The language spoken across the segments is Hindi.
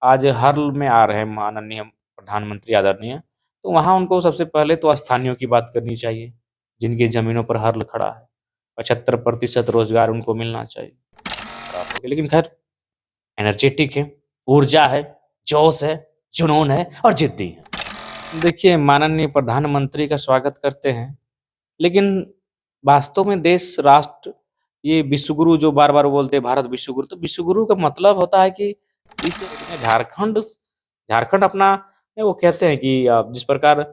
आज हर्ल में आ रहे हैं माननीय प्रधानमंत्री आदरणीय, तो वहाँ उनको सबसे पहले तो स्थानीयों की बात करनी चाहिए, जिनकी ज़मीनों पर हर्ल खड़ा है। 75% रोज़गार उनको मिलना चाहिए। बात हो गई, लेकिन ख़ैर एनर्जेटिक है, ऊर्जा है, जोश है, जुनून है और ज़िद्दी है। देखिए, माननीय प्रधानमंत्री का स्वागत करते हैं, लेकिन वास्तव में देश, राष्ट्र, ये विश्वगुरु जो बार-बार बोलते हैं भारत विश्वगुरु, तो विश्वगुरु का मतलब होता है कि इस झारखंड झारखंड अपना वो कहते हैं कि जिस प्रकार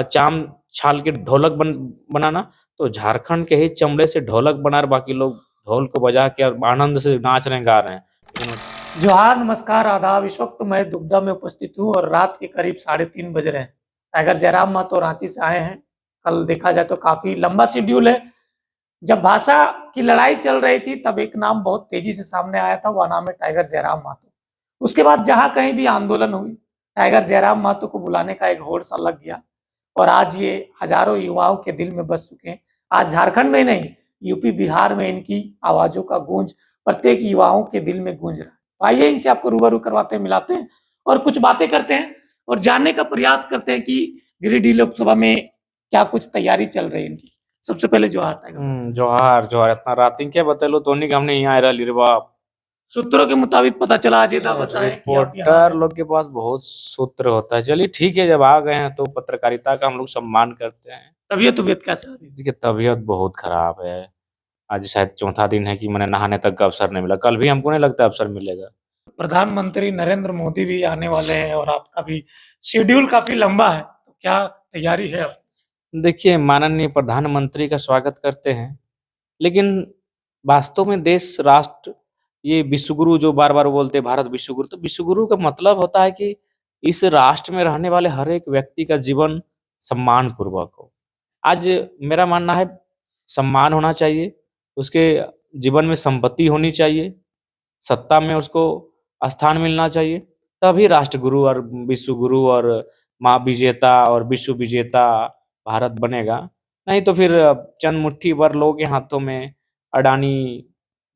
चाम छाल के ढोलक बनाना, तो झारखंड के ही चमड़े से ढोलक बना रहे, बाकी लोग ढोल को बजा के और आनंद से नाच रहे हैं, गा रहे हैं। लेकिन जोहार, नमस्कार, आदाब। इस वक्त मैं दुबदा में उपस्थित हूँ और रात के करीब 3:30 बज रहे हैं। टाइगर जयराम महतो रांची से आए हैं। कल देखा जाए तो काफी लंबा शेड्यूल है। जब भाषा की लड़ाई चल रही थी तब एक नाम बहुत तेजी से सामने आया था, वह नाम है टाइगर जयराम महतो। उसके बाद जहां कहीं भी आंदोलन हुई, टाइगर जयराम महतो को बुलाने का एक होड़ सा लग गया और आज ये हजारों युवाओं के दिल में बस चुके हैं। आज झारखंड में नहीं, यूपी बिहार में इनकी आवाजों का गूंज प्रत्येक युवाओं के दिल में गूंज रहा है। तो आइए इनसे आपको रूबरू करवाते हैं, मिलाते हैं और कुछ बातें करते हैं और जानने का प्रयास करते हैं कि गिरिडीह लोकसभा में क्या कुछ तैयारी चल रही है इनकी। सबसे पहले जोहार टाइगर साहब। जोहार जोहार, इतना राती क्या बतैलो तोनी के हमने यहाँ आयरा लिरवा। सूत्रों के मुताबिक पता चला, अजय दा बताएं कि आप यहाँ रिपोर्टर आए। लोग के पास बहुत सूत्र होता है। चलिए ठीक है, जब आ गए हैं तो पत्रकारिता का हम लोग सम्मान करते हैं। तबियत कैसा है? देखिए, तबीयत बहुत खराब है। आज शायद चौथा दिन है कि मैंने नहाने तक का अवसर नहीं मिला। कल भी हमको नहीं लगता अवसर मिलेगा। प्रधानमंत्री नरेंद्र मोदी भी आने वाले हैं और आपका भी शेड्यूल काफी लंबा है, तो क्या तैयारी है आप? देखिए, माननीय प्रधानमंत्री का स्वागत करते हैं, लेकिन वास्तव में देश, राष्ट्र, ये विश्वगुरु जो बार-बार बोलते हैं भारत विश्वगुरु, तो विश्वगुरु का मतलब होता है कि इस राष्ट्र में रहने वाले हर एक व्यक्ति का जीवन सम्मानपूर्वक हो। आज मेरा मानना है सम्मान होना चाहिए, उसके जीवन में संपत्ति होनी चाहिए, सत्ता में उसको स्थान मिलना चाहिए, तभी राष्ट्रगुरु और विश्वगुरु और महाविजेता और विश्व विजेता भारत बनेगा। नहीं तो फिर चंद मुट्ठी भर लोगों के हाथों में, अडानी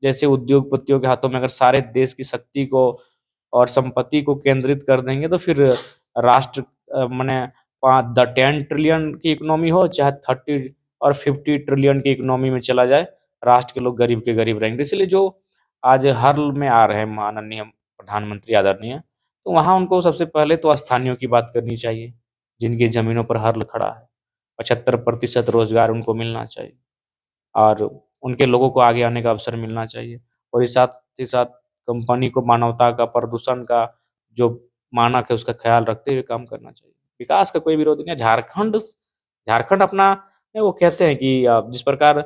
जैसे उद्योगपतियों के हाथों में अगर सारे देश की शक्ति को और संपत्ति को केंद्रित कर देंगे, तो फिर राष्ट्र माने 10 ट्रिलियन की इकोनॉमी हो, चाहे 30 और 50 ट्रिलियन की इकोनॉमी में चला जाए, राष्ट्र के लोग गरीब के गरीब रहेंगे। इसलिए जो आज हर्ल में आ रहे हैं माननीय प्रधानमंत्री आदरणीय, तो वहाँ उनको सबसे पहले तो स्थानीयों की बात करनी चाहिए, जिनकी ज़मीनों पर हर्ल खड़ा है। 75% रोज़गार उनको मिलना चाहिए और उनके लोगों को आगे आने का अवसर मिलना चाहिए, और इस साथ ही साथ कंपनी को मानवता का, प्रदूषण का जो मानक है उसका ख्याल रखते हुए काम करना चाहिए। विकास का कोई विरोध नहीं है। झारखंड अपना वो कहते हैं कि जिस प्रकार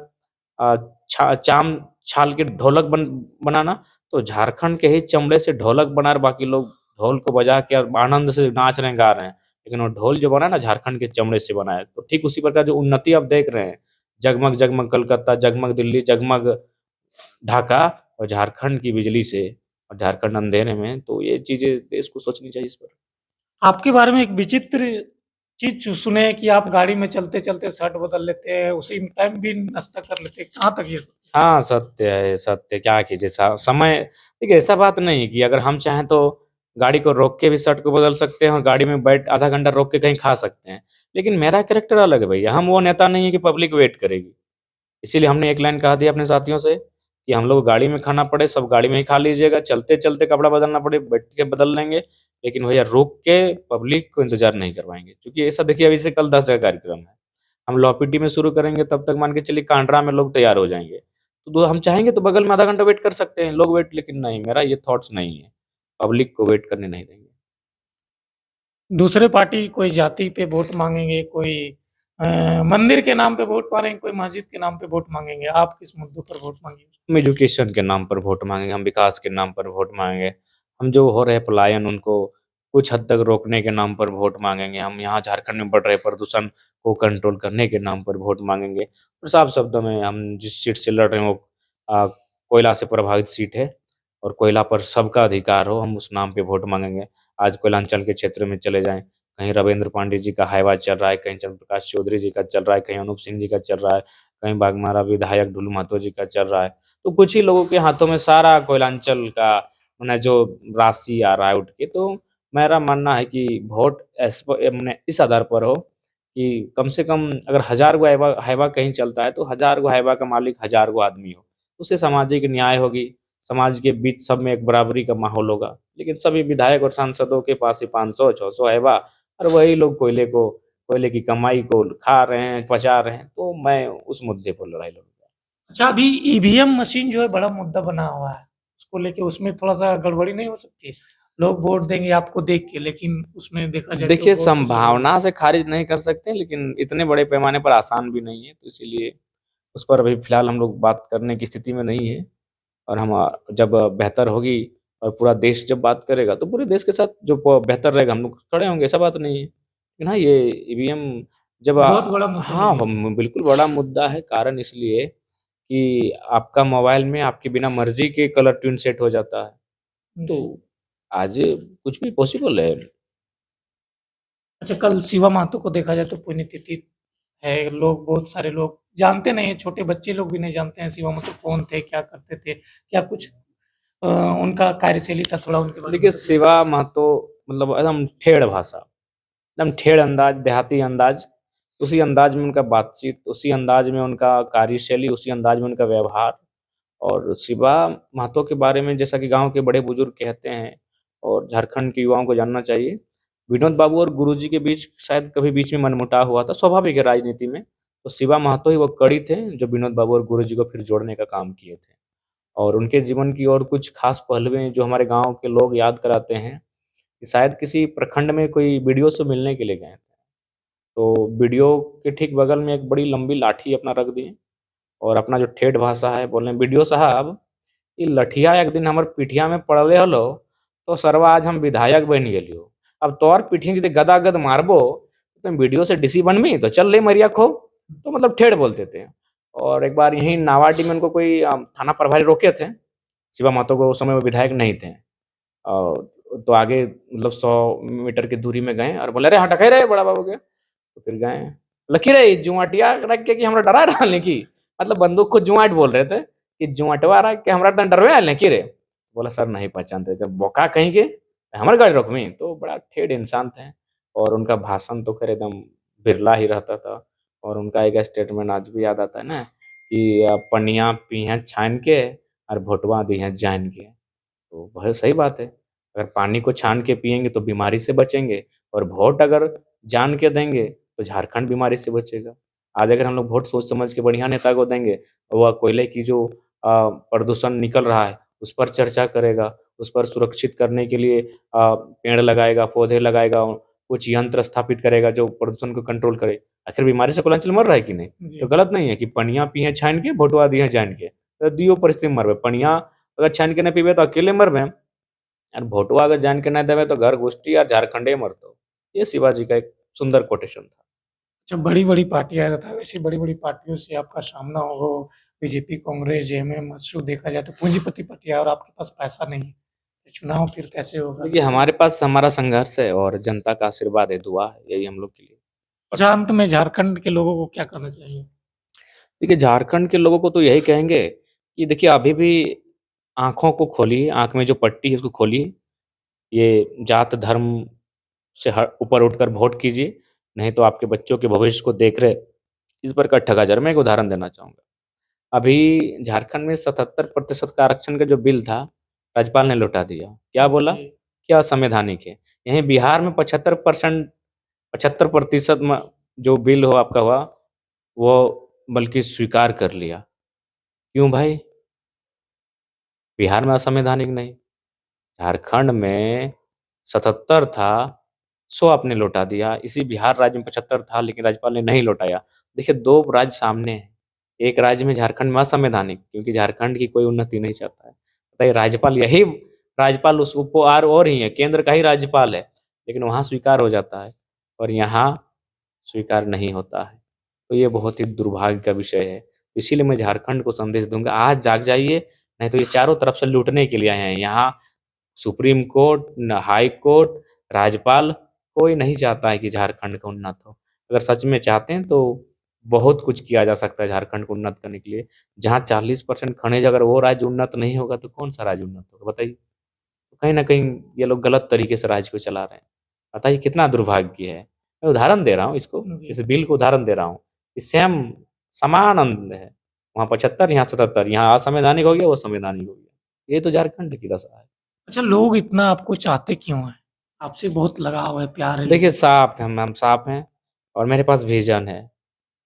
चाम छाल के ढोलक बनाना, तो झारखंड के ही चमड़े से ढोलक बना रहे, बाकी लोग ढोल को बजा के और आनंद से नाच रहे हैं, गा रहे हैं। लेकिन वो ढोल जो बना है ना, झारखंड के चमड़े से बना है। तो ठीक उसी प्रकार जो उन्नति आप देख रहे हैं, जगमग जगमग कलकत्ता, जगमग दिल्ली, जगमग ढाका, और झारखंड की बिजली से और झारखंड अंधेरे में, तो ये चीज़ें देश को सोचनी चाहिए इस पर। आपके बारे में एक विचित्र चीज सुने कि आप गाड़ी में चलते चलते शर्ट बदल लेते हैं, उसी टाइम भी नाश्ता कर लेते हैं। कहाँ तक ये सब? हाँ, सत्य है, सत्य। क्या कीजिए, समय देखिए, ऐसा बात नहीं है कि अगर हम चाहें तो गाड़ी को रोक के भी शर्ट को बदल सकते हैं और गाड़ी में बैठ आधा घंटा रोक के कहीं खा सकते हैं। लेकिन मेरा कैरेक्टर अलग है भैया, हम वो नेता नहीं है कि पब्लिक वेट करेगी। इसीलिए हमने एक लाइन कहा दिया अपने साथियों से कि हम लोग गाड़ी में खाना पड़े, सब गाड़ी में ही खा लीजिएगा, चलते-चलते कपड़ा बदलना पड़े, बैठ के बदल लेंगे, लेकिन भैया रुक के पब्लिक को इंतज़ार नहीं करवाएँगे। क्योंकि ऐसा देखिए, अभी से कल 10 जगह कार्यक्रम है। हम लौपीटी में शुरू करेंगे, तब तक मान के चलिए कांडरा में लोग तैयार हो जाएँगे। तो दो हम चाहेंगे तो बगल में आधा घंटा वेट कर सकते हैं, लोग वेट, लेकिन नहीं, मेरा ये थॉट्स नहीं है। पब्लिक को वेट करने नहीं देंगे। दूसरे पार्टी कोई जाति पे वोट मांगेंगे, कोई मंदिर के नाम पे वोट मांगेंगे, कोई मस्जिद के नाम पे वोट मांगेंगे। आप किस मुद्दों पर वोट मांगेंगे? हम एजुकेशन के नाम पर वोट माँगेंगे, हम विकास के नाम पर वोट माँगेंगे, हम जो हो रहे पलायन उनको कुछ हद तक रोकने के नाम पर वोट माँगेंगे, हम यहाँ झारखंड में बढ़ रहे प्रदूषण को कंट्रोल करने के नाम पर वोट माँगेंगे। और साफ शब्दों में हम जिस सीट से लड़ रहे हैं वो अ, कोयला से प्रभावित सीट है और कोयला पर सबका अधिकार हो, हम उस नाम पे वोट माँगेंगे। आज कोयलांचल के क्षेत्र में चले जाएँ, कहीं रविंद्र पांडे जी का हाइवा चल रहा है, कहीं चंद्रप्रकाश चौधरी जी का चल रहा है, कहीं अनूप सिंह जी का चल रहा है, कहीं बाघमारा विधायक ढुलू महतो जी का चल रहा है। तो कुछ ही लोगों के हाथों में सारा कोयलांचल का मैंने जो राशि आ रहा है उठ के, तो मेरा मानना है कि वोट मैंने इस आधार पर हो कि कम से कम अगर 1000 गो हैवा हैवा कहीं चलता है तो 1000 गो हैवा का मालिक 1000 गो आदमी हो, उससे सामाजिक न्याय होगी, समाज के बीच सब में एक बराबरी का माहौल होगा। लेकिन सभी विधायक और सांसदों के पास ही 500-600 हैवा, और वही लोग कोयले की कमाई को खा रहे हैं, पचा रहे हैं, तो मैं उस मुद्दे पर लड़ाई लड़ूंगा। अच्छा, अभी ईवीएम मशीन जो है बड़ा मुद्दा बना हुआ है, उसको लेके उसमें थोड़ा-सा गड़बड़ी नहीं हो सकती है? लोग वोट देंगे आपको देख के, लेकिन उसमें देखा जाए तो देखिए, बहुत कुछ गड़बड़ है। संभावना से खारिज नहीं कर सकते, लेकिन इतने बड़े पैमाने पर आसान भी नहीं है, तो इसीलिए उस पर अभी फिलहाल हम लोग बात करने की स्थिति में नहीं है। और हम जब बेहतर होगी और पूरा देश जब बात करेगा, तो पूरे देश के साथ जो बेहतर रहेगा हम लोग खड़े होंगे, ऐसा बात नहीं है। लेकिन हाँ, ये ईवीएम जब बहुत बड़ा मुद्दा हाँ, बन गया। बिल्कुल बड़ा मुद्दा है। कारण इसलिए कि आपका मोबाइल में आपकी बिना मर्जी के कलर ट्यून सेट हो जाता है, जी। तो आज कुछ भी पॉसिबल है। अच्छा, कल शिवा महतो को देखा जाए तो पुण्यतिथि है, लोग बहुत सारे लोग जानते नहीं हैं, छोटे बच्चे लोग भी नहीं जानते हैं शिवा महतो कौन थे, क्या करते थे? क्या कुछ उनका कार्यशैली था, थोड़ा उनके बारे में देखिए, बताइए? शिवा महतो मतलब एकदम ठेठ भाषा, एकदम ठेठ अंदाज, देहाती अंदाज, उसी अंदाज में उनका बातचीत, उसी अंदाज में उनका कार्यशैली, उसी अंदाज में उनका व्यवहार। और शिवा महतो के बारे में जैसा कि गांव के बड़े बुजुर्ग कहते हैं और झारखंड के युवाओं को जानना चाहिए, विनोद बाबू और गुरुजी के बीच शायद कभी बीच में मनमुटाव हुआ था, स्वाभाविक है राजनीति में। तो शिवा महतो ही वो कड़ी थे जो विनोद बाबू और गुरुजी को फिर जोड़ने का काम किए थे। और उनके जीवन की और कुछ खास पहलुएं जो हमारे गांव के लोग याद कराते हैं कि शायद किसी प्रखंड में कोई बीडीओ से मिलने के लिए गए थे, तो बीडीओ के ठीक बगल में एक बड़ी लंबी लाठी अपना रख दिए और अपना जो ठेठ भाषा है बोले, बीडीओ साहब, ई लठिया एक दिन हमर पिठिया में पड़ले हलो, तो सरवा आज हम विधायक बन गेलियो। अब तोर पिठिया यदि गदागद मारबो, तो तुम वीडियो से डीसी बनबी, तो चल ले मरिया खो। तो मतलब ठेठ बोलते थे। और एक बार यहीं नावाडी में उनको कोई थाना प्रभारी रोके थे, शिवा महतो को उस समय वो विधायक नहीं थे। तो आगे मतलब 100 मीटर की दूरी में गए और बोले, अरे हटा रहे बड़ा बाबू के। तो फिर गए, लखी रहे जुआटिया रख के कि हमरा डरा डालने की, मतलब बंदूक को जुआट बोल रहे थे कि जुआटवा रख के हमरा डरवे आने की रे। बोला, सर नहीं पहचानते, जब बोका कहीं के हमारे गाड़ी रोकमी। तो बड़ा ठेठ इंसान थे और उनका भाषण तो खैर एकदम बिरला ही रहता था। और उनका एक स्टेटमेंट आज भी याद आता है ना कि पनिया पीहे छान के और भोटवा दी है जान के। तो बहुत सही बात है। अगर पानी को छान के पिएँगे तो बीमारी से बचेंगे, और वोट अगर जान के देंगे तो झारखंड बीमारी से बचेगा। आज अगर हम लोग वोट सोच समझ के बढ़िया नेता को देंगे, और वह कोयले की जो प्रदूषण निकल रहा है उस पर चर्चा करेगा, उस पर सुरक्षित करने के लिए पेड़ लगाएगा, पौधे लगाएगा, कुछ यंत्र स्थापित करेगा जो प्रदूषण को कंट्रोल करे। आखिर बीमारी से कोलांचल मर रहा है कि नहीं? जी। तो गलत नहीं है कि पनिया पिए छान के, भोटवा दिए जान के। तो दियो परिस्थिति में मरबे। पनिया अगर छान के नहीं पीबे तो अकेले मरबे, और भोटवा अगर जान के नहीं देवे तो घर घुसटी और झारखंडे मरतो। ये शिवाजी का एक सुंदर कोटेशन था। जब बड़ी-बड़ी पार्टियाँ रहता है, वैसी बड़ी-बड़ी पार्टियों से आपका सामना हो, बीजेपी, कांग्रेस, जेएमएम, आजसू देखा जाए तो पूंजीपति पार्टियाँ और आपके पास पैसा नहीं है, तो चुनाव फिर कैसे होगा? देखिए, हमारे पास हमारा संघर्ष है और जनता का आशीर्वाद है, दुआ है, यही हम लोग के लिए। अच्छा, अंत में झारखंड के लोगों को क्या करना चाहिए? देखिए, झारखंड के लोगों को तो यही कहेंगे कि देखिए अभी भी आँखों को खोलिए, आँख में जो पट्टी है उसको खोलिए। ये जात धर्म से ऊपर उठकर वोट कीजिए, नहीं तो आपके बच्चों के भविष्य को देख रहे इस पर का ठगा जा रहा है। मैं एक उदाहरण देना चाहूँगा। अभी झारखंड में 77% का आरक्षण का जो बिल था, राज्यपाल ने लौटा दिया। क्या बोला? जी। कि असंवैधानिक है। यहीं बिहार में 75% में जो बिल हो आपका हुआ, वो बल्कि स्वीकार कर लिया। क्यों भाई? बिहार में असंवैधानिक नहीं, झारखंड में 77 था, 100 आपने लौटा दिया। इसी बिहार राज्य में 75 था लेकिन राज्यपाल ने नहीं लौटाया। देखिए, 2 राज्य सामने हैं। एक राज्य में झारखंड में असंवैधानिक, क्योंकि झारखंड की कोई उन्नति नहीं चाहता है। बताइए, राज्यपाल यही राज्यपाल उस उपहार और ही है, केंद्र का ही राज्यपाल है, लेकिन वहाँ स्वीकार हो जाता है और यहाँ स्वीकार नहीं होता है। तो ये बहुत ही दुर्भाग्य का विषय है। इसीलिए मैं झारखंड को संदेश दूँगा, आज जाग जाइए, नहीं तो ये चारों तरफ से लूटने के लिए आए हैं। यहाँ सुप्रीम कोर्ट, न हाई कोर्ट, राज्यपाल, कोई नहीं चाहता है कि झारखंड का उन्नत हो। अगर सच में चाहते हैं तो बहुत कुछ किया जा सकता है झारखंड को उन्नत करने के लिए। जहाँ 40% खनिज अगर वो राज्य उन्नत नहीं होगा तो कौन-सा राज्य उन्नत होगा बताइए? कहीं न कहीं ये लोग गलत तरीके से राज्य को चला रहे हैं। बताइए कितना दुर्भाग्य है। मैं उदाहरण दे रहा हूँ इसको, जी। इस बिल को उदाहरण दे रहा हूँ। कि सेम समान अंद है। वहाँ 75 यहाँ 77 यहाँ असंवैधानिक हो गया, वो संवैधानिक हो गया। ये तो झारखंड की दशा है। अच्छा, लोग इतना आपको चाहते क्यों हैं? आपसे बहुत लगाव है, प्यार है देखिए लोगों को। साफ है, हम साफ हैं और मेरे पास विज़न है।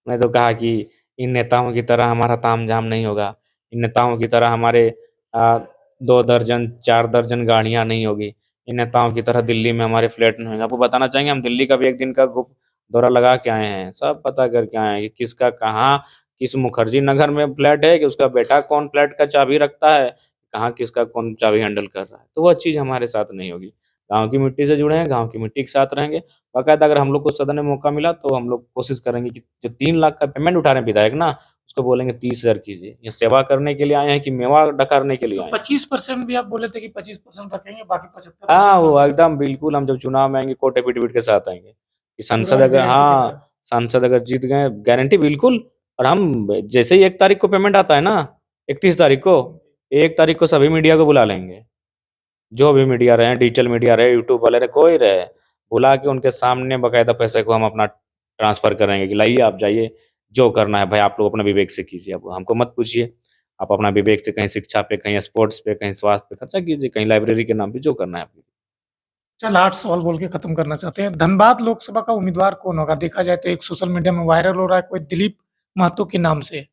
मैं तो कहा कि इन नेताओं की तरह हमारा तामझाम नहीं होगा। इन नेताओं की तरह हमारे 2 दर्जन 4 दर्जन गाड़ियाँ नहीं होगी। इन नेताओं की तरह दिल्ली में हमारे फ्लैट नहीं होंगे। आपको बताना चाहेंगे हम दिल्ली का भी 1 दिन का गुप दौरा लगा के आए हैं। सब पता करके आए हैं कि किसका कहाँ, किस मुखर्जी नगर में फ्लैट है, कि उसका बेटा कौन फ्लैट का चाबी रखता है, कहाँ किसका कौन चाबी हैंडल कर रहा है। तो वो चीज़ हमारे साथ नहीं होगी। गाँव की मिट्टी से जुड़े हैं, गाँव की मिट्टी के साथ रहेंगे। बाकायदा अगर हम लोग को सदन में मौका मिला तो हम लोग कोशिश करेंगे कि जो 3 लाख का पेमेंट उठा रहे हैं विधायक ना, उसको बोलेंगे 30,000 कीजिए। ये सेवा करने के लिए आए हैं कि मेवा डकारने के लिए तो आए हैं? 25% भी आप बोले थे कि 25% रखेंगे, बाकी 75% हाँ, वो मांग एकदम बिल्कुल हम जब चुनाव में आएँगे कोट एफिडेविट के साथ आएँगे, कि पूरा सांसद अगर गारंटी के साथ। हाँ, सांसद अगर जीत गए गारंटी बिल्कुल। और हम जैसे ही 1 तारीख को पेमेंट आता है ना, 31 तारीख को, 1 तारीख को सभी मीडिया को बुला लेंगे। जो भी मीडिया रहे, डिजिटल मीडिया रहे, यूट्यूब वाले रहे, कोई रहे, बुला के उनके सामने बाकायदा पैसे को हम अपना ट्रांसफ़र करेंगे कि लाइए आप जाइए, जो करना है भाई आप लोग अपने विवेक से कीजिए। अब हमको मत पूछिए, आप अपना विवेक से कहीं शिक्षा पे, कहीं स्पोर्ट्स पे, कहीं स्वास्थ्य पे खर्चा कीजिए, कहीं लाइब्रेरी के नाम पे जो करना है आप कीजिए। चल 8 सवाल बोल के खत्म करना चाहते हैं। धनबाद लोकसभा का उम्मीदवार कौन होगा? देखा जाए तो एक सोशल मीडिया में वायरल हो रहा है कोई दिलीप महतो के नाम से।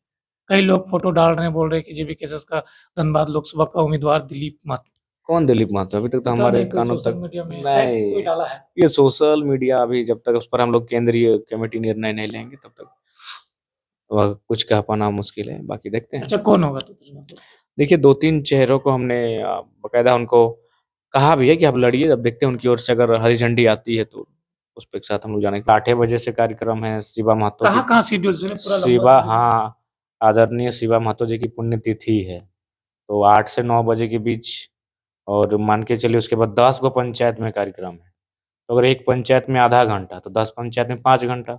कई लोग फोटो डाल रहे हैं, बोल रहे हैं कि जेबीकेएसएस का धनबाद लोकसभा का उम्मीदवार दिलीप महतो। कौन दिलीप महतो? अभी तक तो पता हमारे नहीं, कोई कानों सोशल तक मीडिया में शायद ही कोई नहीं, डाला है। ये सोशल मीडिया अभी जब तक उस पर हम लोग केंद्रीय कमेटी निर्णय नहीं लेंगे तब तक वह कुछ कह पाना मुश्किल है, बाकी देखते हैं। अच्छा, कौन होगा तो? देखिए 2-3 चेहरों को हमने बाकायदा उनको कहा भी है कि आप लड़िए, अब देखते हैं उनकी ओर से अगर हरी झंडी आती है तो उस पे के साथ हम लोग जानेंगे। 8 बजे से कार्यक्रम है शिवा महतो की। कहाँ-कहाँ शेड्यूल सुने? पूरा लंबा शिवा शेड्यूल है। हाँ, आदरणीय शिवा महतो जी की पुण्यतिथि है। तो 8 से 9 बजे के बीच और मान के चलिए उसके बाद 10 गो पंचायत में कार्यक्रम है। तो अगर एक पंचायत में आधा घंटा तो 10 पंचायत में 5 घंटा।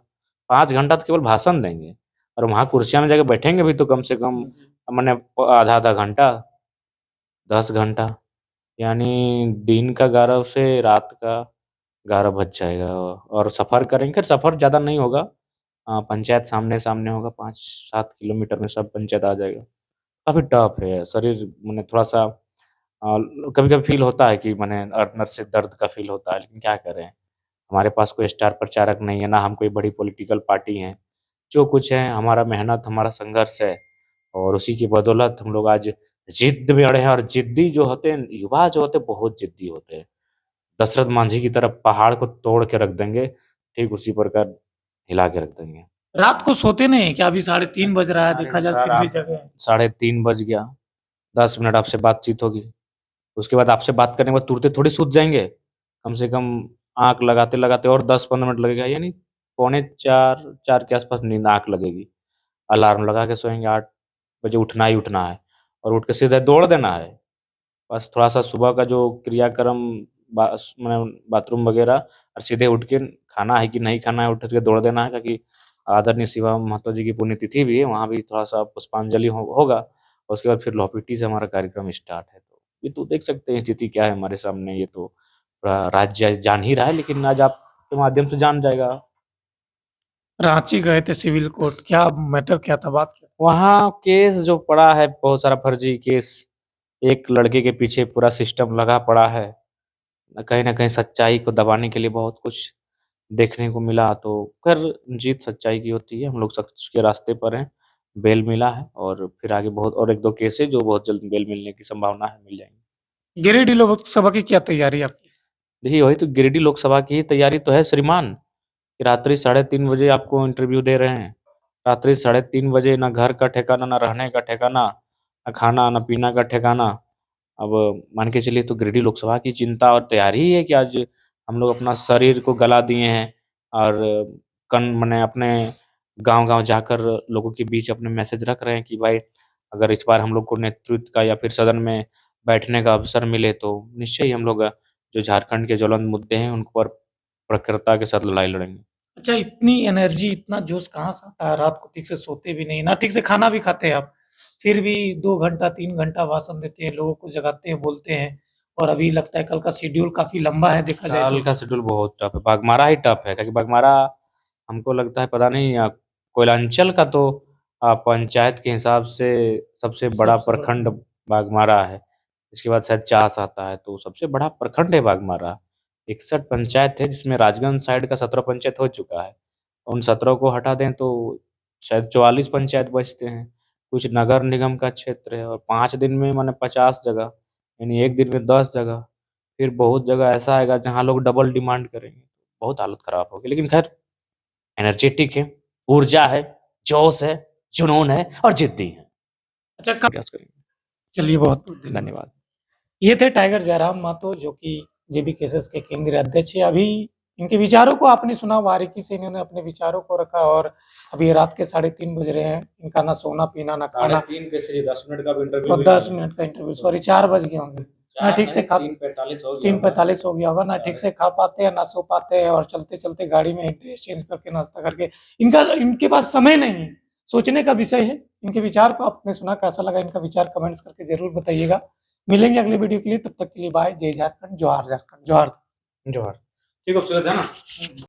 5 घंटा तो केवल भाषण देंगे और वहाँ कुर्सियाँ में जाके बैठेंगे भी तो कम से कम मने आधा-आधा घंटा, 10 घंटा। यानी दिन का 11 से रात का 11 बज जाएगा और सफ़र करेंगे, खैर सफ़र ज़्यादा नहीं होगा। पंचायत सामने-सामने होगा 5-7 किलोमीटर में सब पंचायत आ जाएगा। काफ़ी टफ है, शरीर मने थोड़ा-सा कभी-कभी फ़ील होता है कि मने अंदर से दर्द का फ़ील होता है, लेकिन क्या करें? हमारे पास कोई स्टार प्रचारक नहीं है, ना हम कोई बड़ी पॉलिटिकल पार्टी हैं। जो कुछ है हमारा मेहनत, हमारा संघर्ष है और उसी की बदौलत हम लोग आज ज़िद में अड़े हैं और ज़िद्दी जो होते हैं, युवा जो होते हैं बहुत ज़िद्दी होते हैं। दशरथ मांझी की तरह पहाड़ को तोड़ के रख देंगे, ठीक उसी प्रकार हिला के रख देंगे। रात को सोते नहीं हैं क्या? अभी 3:30 बज रहा है, अरे देखा जाए सर फिर भी आप जगे हैं। साढ़े 3 बज गया, 10 मिनट आपसे बातचीत होगी। उसके बाद आपसे बात करने के बाद तुरंते थोड़ी सूत जाएँगे। कम से कम आँख लगाते-लगाते और 10-15 मिनट लगेगा, यानी पौने 4, 4 के आस-पास नींद आँख लगेगी। अलार्म लगा के सोएँगे 8 बजे उठना ही उठना है और उठ के सीधे दौड़ देना है। बस थोड़ा-सा सुबह का जो क्रियाक्रम बास मने बाथरूम वगैरह और सीधे उठ के खाना है कि नहीं खाना है, उठ के दौड़ देना है ताकि आदरणीय शिवा महतो जी की पुण्यतिथि भी है, वहाँ भी थोड़ा-सा पुष्पांजलि होगा और उसके बाद फिर लौपीटी से हमारा कार्यक्रम स्टार्ट है। तो ये तो देख सकते हैं स्थिति क्या है हमारे सामने, ये तो पूरा राज्य जान ही रहा है, लेकिन आज आपके माध्यम से जान जाएगा। रांची गए थे सिविल कोर्ट, क्या मैटर क्या था, बात क्या? वहाँ केस जो पड़ा है, बहुत सारा फर्जी केस, एक लड़के के पीछे पूरा सिस्टम लगा पड़ा है। कहीं न कहीं सच्चाई को दबाने के लिए बहुत कुछ देखने को मिला, तो खैर जीत सच्चाई की होती है। हम लोग सच के रास्ते पर हैं, बेल मिला है और फिर आगे बहुत और 1-2 केस है जो बहुत जल्द बेल मिलने की संभावना है, मिल जाएँगे। गिरिडीह लोकसभा की क्या तैयारी है आपकी? देखिए, वही तो गिरिडीह लोकसभा की ही तैयारी तो है श्रीमान, कि रात्रि 3:30 बजे आपको इंटरव्यू दे रहे हैं। रात्रि 3:30 बजे ना घर का ठिकाना, ना रहने का ठिकाना, ना खाना, ना पीना का ठिकाना। अब मान के चलिए तो गिरिडीह लोकसभा की चिंता और तैयारी ही है कि आज हम लोग अपना शरीर को गला दिए हैं और कन मने अपने गाँव-गाँव जाकर लोगों के बीच अपने मैसेज रख रहे हैं कि भाई अगर इस बार हम लोग को नेतृत्व का या फिर सदन में बैठने का अवसर मिले तो निश्चय ही हम लोग जो झारखंड के ज्वलंत मुद्दे हैं उन पर प्रखरता के साथ लड़ाई लड़ेंगे। अच्छा, इतनी एनर्जी, इतना जोश कहाँ से आता है? रात को ठीक से सोते भी नहीं, ना ठीक से खाना भी खाते हैं आप। फिर भी 2 घंटा, 3 घंटा भाषण देते हैं, लोगों को जगाते हैं, बोलते हैं और अभी लगता है कल का शेड्यूल काफी लंबा है देखा जाए कल तो। का शेड्यूल बहुत टफ है, बाघमारा ही टफ है, क्योंकि बाघमारा हमको लगता है पता नहीं कोयलांचल का तो पंचायत के हिसाब से सबसे बड़ा सबसे बड़ा प्रखंड बाघमारा है। इसके बाद शायद चास आता है, तो सबसे बड़ा प्रखंड है बाघमारा। 61 पंचायत है, जिसमें राजगंज साइड का 17 पंचायत हो चुका है। उन 17 को हटा दें तो शायद 44 पंचायत बचते हैं। कुछ नगर निगम का क्षेत्र है, और 5 दिन में माने 50 जगह, यानी 1 दिन में 10 जगह। फिर बहुत जगह ऐसा आएगा जहाँ लोग डबल डिमांड करेंगे, बहुत हालत खराब होगी। लेकिन खैर, एनर्जेटिक है, ऊर्जा है, जोश है, जुनून है और जिद्दी है। अच्छा प्रयास करेंगे। चलिए बहुत बहुत धन्यवाद। धन्यवाद। ये थे टाइगर जयराम मातो, जो कि जेबी केसेस के केंद्रीय अध्यक्ष है। अभी इनके विचारों को आपने सुना, बारीकी से इन्होंने अपने विचारों को रखा, और अभी रात के 3:30 बज रहे हैं, इनका ना सोना पीना ना खाना, 3:30 पे से 10 मिनट का इंटरव्यू और 10 मिनट का इंटरव्यू, सॉरी 4 बज गए होंगे, ना ठीक से खा 3:45 हो गया 3:45 हो गया होगा, ना ठीक से खा पाते हैं ना सो पाते हैं, और चलते चलते गाड़ी में ड्रेस चेंज करके नाश्ता करके इनके पास समय नहीं है। सोचने का विषय है। इनके विचार को आपने सुना, कैसा लगा इनका विचार कमेंट्स करके जरूर बताइएगा। मिलेंगे अगले वीडियो के लिए, तब तक के लिए बाय। जय झारखंड, जोहार झारखंड, जोहार। जोहार। ठीक है, अब सुबह जाना।